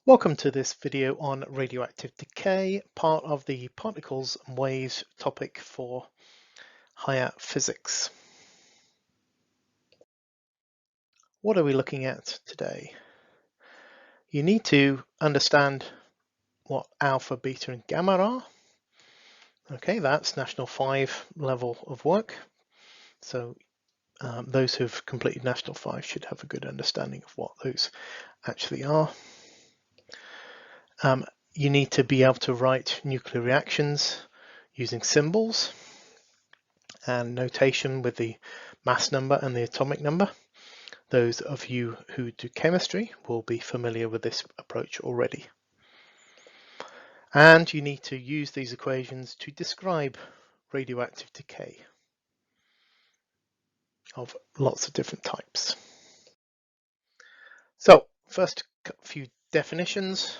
Welcome to this video on radioactive decay, part of the particles and waves topic for higher physics. What are we looking at today? You need to understand what alpha, beta and gamma are. Okay, that's National 5 level of work. So those who've completed National 5 should have a good understanding of what those actually are. You need to be able to write nuclear reactions using symbols and notation with the mass number and the atomic number. Those of you who do chemistry will be familiar with this approach already. And you need to use these equations to describe radioactive decay of lots of different types. So first, a few definitions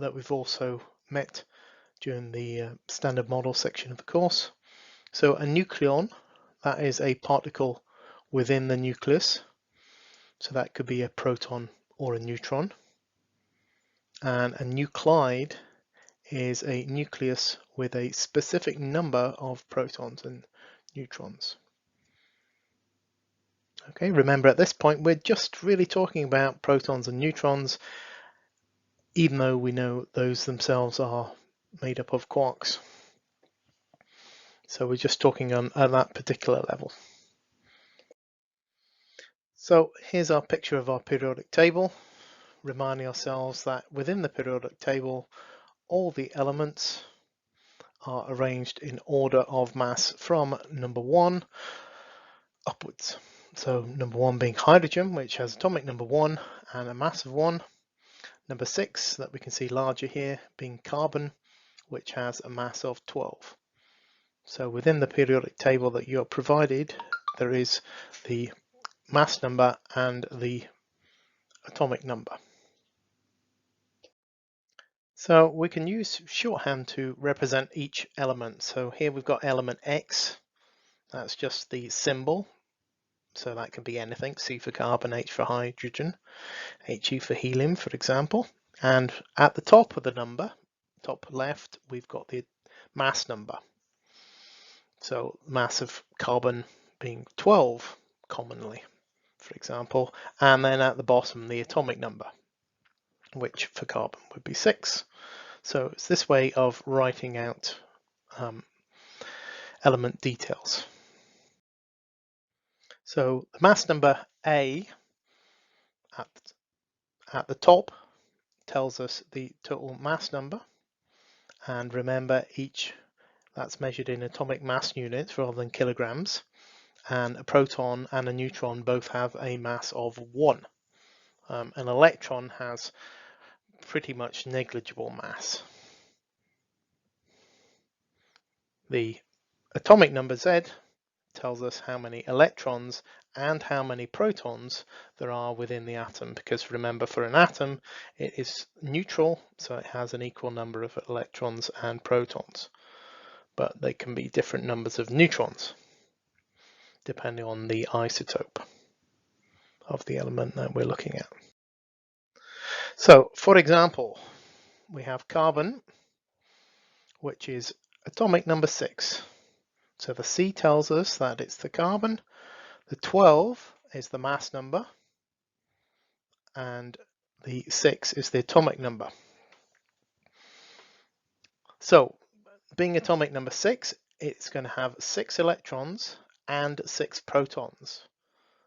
that we've also met during the standard model section of the course. So a nucleon, that is a particle within the nucleus. So that could be a proton or a neutron. And a nuclide is a nucleus with a specific number of protons and neutrons. Okay, remember at this point we're just really talking about protons and neutrons, even though we know those themselves are made up of quarks. So we're just talking on at that particular level. So here's our picture of our periodic table, reminding ourselves that within the periodic table all the elements are arranged in order of mass from number 1 upwards. So number 1 being hydrogen, which has atomic number 1 and a mass of 1. Number 6, that we can see larger here, being carbon, which has a mass of 12. So within the periodic table that you are provided, there is the mass number and the atomic number. So we can use shorthand to represent each element. So here we've got element X, that's just the symbol. So that can be anything, C for carbon, H for hydrogen, He for helium, for example. And at the top of the number, top left, we've got the mass number. So mass of carbon being 12 commonly, for example. And then at the bottom, the atomic number, which for carbon would be 6. So it's this way of writing out element details. So the mass number A at the top tells us the total mass number, and remember that's measured in atomic mass units rather than kilograms, and a proton and a neutron both have a mass of 1. An electron has pretty much negligible mass. The atomic number Z tells us how many electrons and how many protons there are within the atom, because remember, for an atom it is neutral, so it has an equal number of electrons and protons, but they can be different numbers of neutrons depending on the isotope of the element that we're looking at. So for example, we have carbon, which is atomic number 6. So the C tells us that it's the carbon. The 12 is the mass number, and the 6 is the atomic number. So being atomic number 6, it's going to have 6 electrons and 6 protons.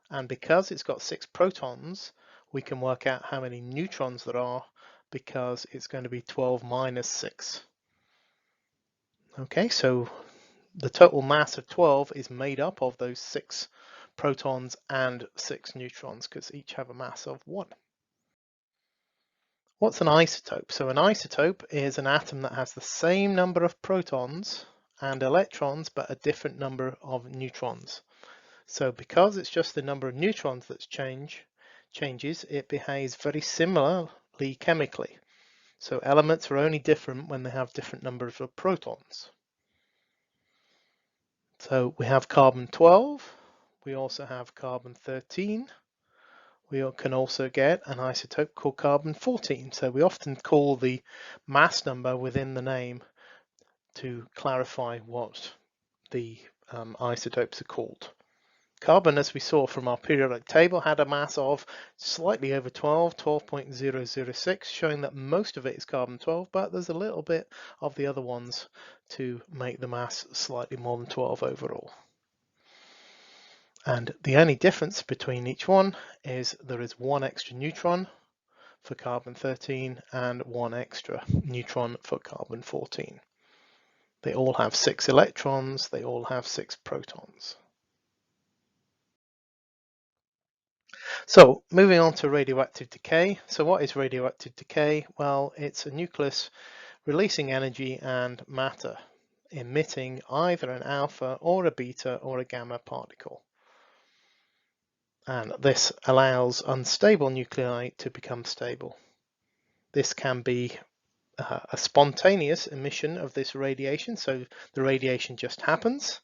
And because it's got 6 protons, we can work out how many neutrons there are, because it's going to be 12 minus 6. Okay, so the total mass of 12 is made up of those 6 protons and 6 neutrons, because each have a mass of 1. What's an isotope? So an isotope is an atom that has the same number of protons and electrons, but a different number of neutrons. So because it's just the number of neutrons that changes, it behaves very similarly chemically. So elements are only different when they have different numbers of protons. So we have carbon 12, we also have carbon 13, we can also get an isotope called carbon-14. So we often call the mass number within the name to clarify what the isotopes are called. Carbon, as we saw from our periodic table, had a mass of slightly over 12, 12.006, showing that most of it is carbon-12, but there's a little bit of the other ones to make the mass slightly more than 12 overall. And the only difference between each one is there is one extra neutron for carbon-13 and one extra neutron for carbon-14. They all have 6 electrons, they all have 6 protons. So moving on to radioactive decay. So what is radioactive decay? Well, it's a nucleus releasing energy and matter, emitting either an alpha or a beta or a gamma particle. And this allows unstable nuclei to become stable. This can be a spontaneous emission of this radiation, so the radiation just happens,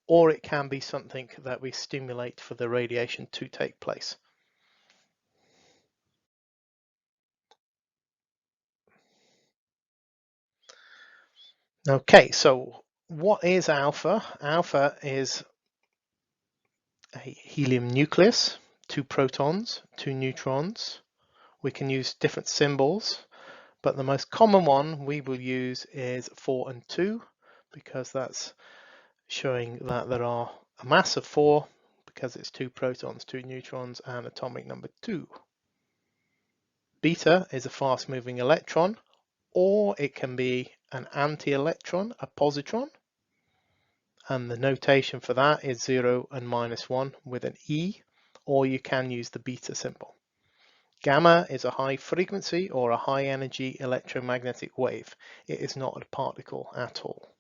or it can be something that we stimulate for the radiation to take place. Okay, so what is alpha? Alpha is a helium nucleus, 2 protons, 2 neutrons. We can use different symbols, but the most common one we will use is 4 and 2, because that's showing that there are a mass of 4, because it's 2 protons, 2 neutrons, and atomic number 2. Beta is a fast-moving electron, or it can be an anti-electron, a positron, and the notation for that is 0 and -1 with an E, or you can use the beta symbol. Gamma is a high frequency or a high energy electromagnetic wave. It is not a particle at all.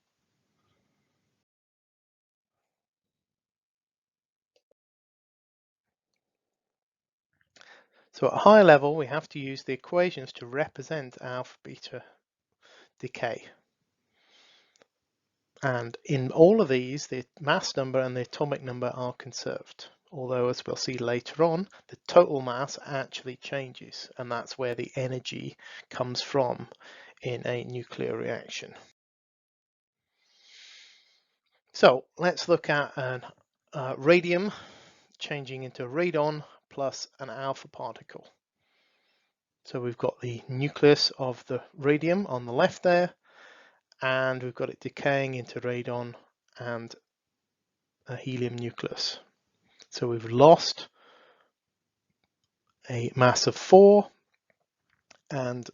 So at a high level, we have to use the equations to represent alpha beta decay. And in all of these, the mass number and the atomic number are conserved. Although, as we'll see later on, the total mass actually changes, and that's where the energy comes from in a nuclear reaction. So let's look at an radium changing into radon plus an alpha particle. So we've got the nucleus of the radium on the left there, and we've got it decaying into radon and a helium nucleus. So we've lost a mass of 4 and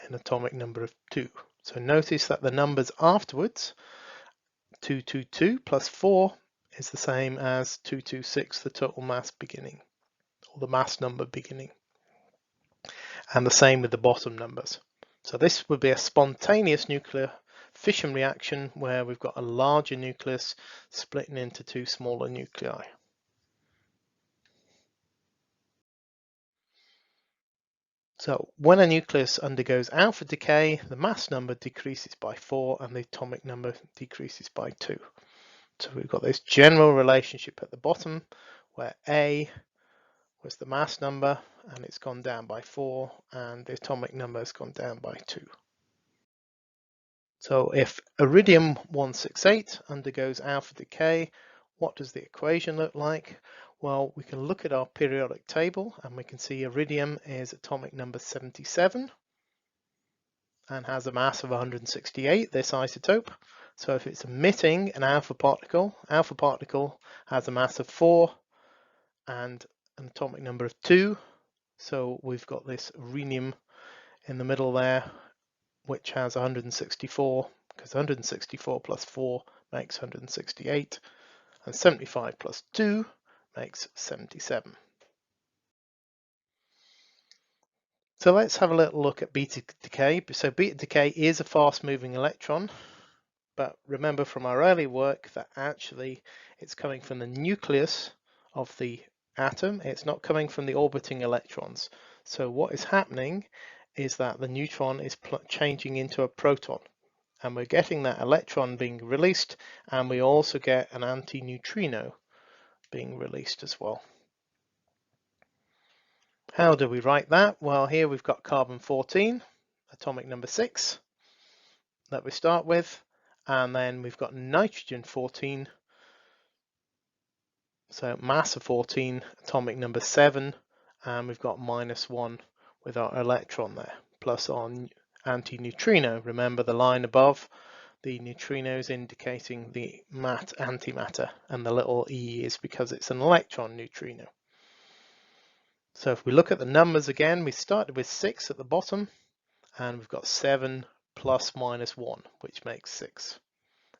an atomic number of 2. So notice that the numbers afterwards, 222 plus 4 is the same as 226, the total mass beginning, or the mass number beginning. And the same with the bottom numbers. So this would be a spontaneous nuclear fission reaction where we've got a larger nucleus splitting into 2 smaller nuclei. So when a nucleus undergoes alpha decay, the mass number decreases by 4 and the atomic number decreases by 2. So we've got this general relationship at the bottom where A was the mass number and it's gone down by 4 and the atomic number has gone down by 2. So if iridium 168 undergoes alpha decay, what does the equation look like? Well, we can look at our periodic table and we can see iridium is atomic number 77 and has a mass of 168, this isotope. So if it's emitting an alpha particle has a mass of 4 and an atomic number of 2. So we've got this rhenium in the middle there, which has 164, because 164 plus 4 makes 168, and 75 plus 2 makes 77. So let's have a little look at beta decay. So beta decay is a fast-moving electron, but remember from our early work that actually it's coming from the nucleus of the atom. It's not coming from the orbiting electrons. So what is happening is that the neutron is changing into a proton, and we're getting that electron being released, and we also get an antineutrino being released as well. How do we write that? Well, here we've got carbon 14, atomic number 6 that we start with, and then we've got nitrogen 14, so mass of 14, atomic number 7, and we've got -1 with our electron there, plus our anti-neutrino. Remember the line above, the neutrinos indicating the antimatter, and the little e is because it's an electron neutrino. So if we look at the numbers again, we started with 6 at the bottom, and we've got 7 plus -1, which makes 6.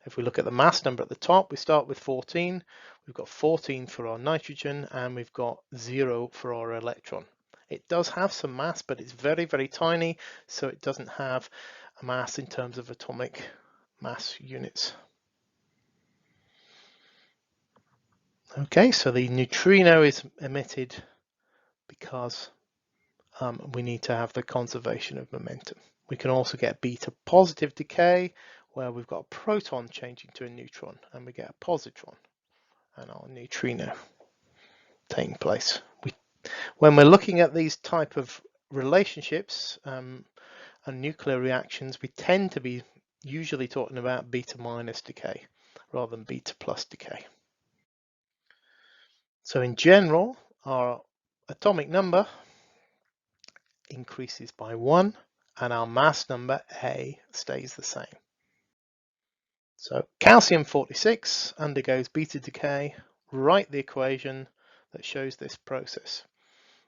If we look at the mass number at the top, we start with 14. We've got 14 for our nitrogen, and we've got 0 for our electron. It does have some mass, but it's very, very tiny, so it doesn't have a mass in terms of atomic mass units. Okay, so the neutrino is emitted because we need to have the conservation of momentum. We can also get beta positive decay, where we've got a proton changing to a neutron, and we get a positron and our neutrino taking place. When we're looking at these type of relationships and nuclear reactions, we tend to be usually talking about beta minus decay rather than beta plus decay. So in general, our atomic number increases by 1, and our mass number A stays the same. So calcium 46 undergoes beta decay. Write the equation that shows this process.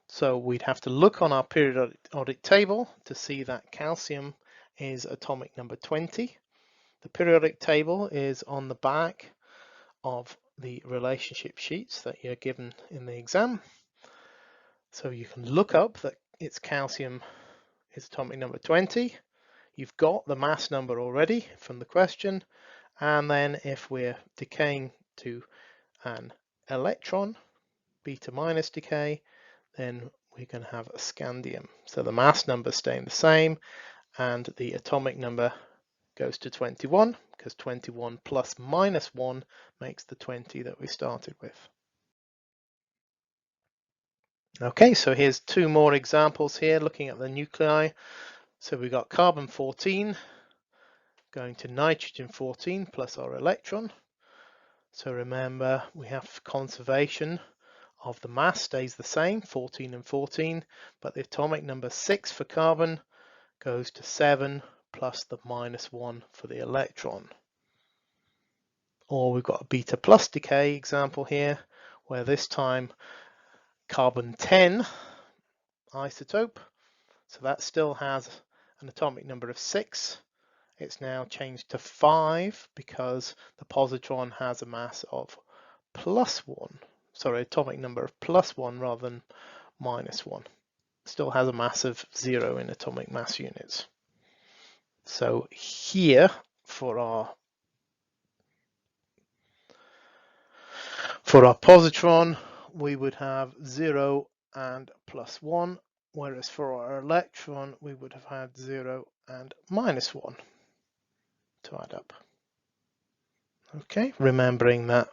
So we'd have to look on our periodic table to see that calcium is atomic number 20. The periodic table is on the back of the relationship sheets that you're given in the exam. So you can look up that its calcium is atomic number 20. You've got the mass number already from the question. And then if we're decaying to an electron, beta minus decay, then we can have a scandium. So the mass number staying the same, and the atomic number goes to 21, because 21 plus -1 makes the 20 that we started with. Okay, so here's 2 more examples here looking at the nuclei. So we've got carbon 14 going to nitrogen 14 plus our electron. So remember, we have conservation of the mass stays the same, 14 and 14, but the atomic number 6 for carbon goes to 7 plus the -1 for the electron. Or we've got a beta plus decay example here, where this time carbon 10 isotope, so that still has an atomic number of 6. It's now changed to 5 because the positron has a mass of +1. Sorry, atomic number of +1 rather than -1. Still has a mass of 0 in atomic mass units. So here for our positron, we would have 0 and +1, whereas for our electron, we would have had 0 and -1 to add up. Okay, remembering that.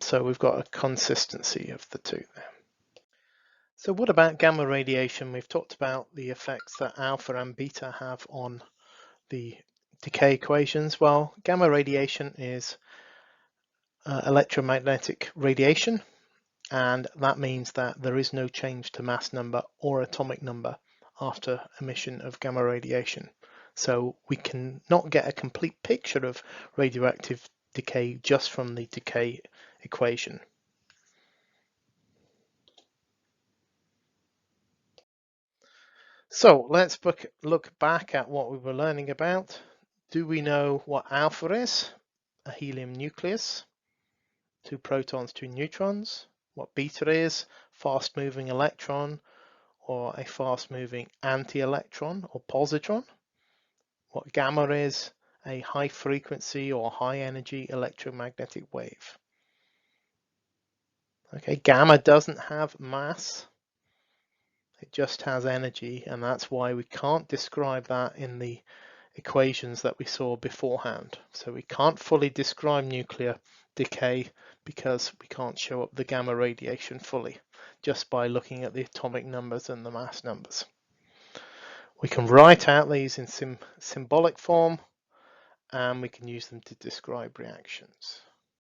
So we've got a consistency of the two there. So what about gamma radiation? We've talked about the effects that alpha and beta have on the decay equations. Well, gamma radiation is electromagnetic radiation, and that means that there is no change to mass number or atomic number after emission of gamma radiation. So we can not get a complete picture of radioactive decay just from the decay equation. So let's look back at what we were learning about. Do we know what alpha is? A helium nucleus, 2 protons, 2 neutrons. What beta is? Fast-moving electron or a fast-moving anti-electron or positron. What gamma is? A high-frequency or high-energy electromagnetic wave. Okay, gamma doesn't have mass. It just has energy, and that's why we can't describe that in the equations that we saw beforehand. So we can't fully describe nuclear decay because we can't show up the gamma radiation fully just by looking at the atomic numbers and the mass numbers. We can write out these in symbolic form, and we can use them to describe reactions.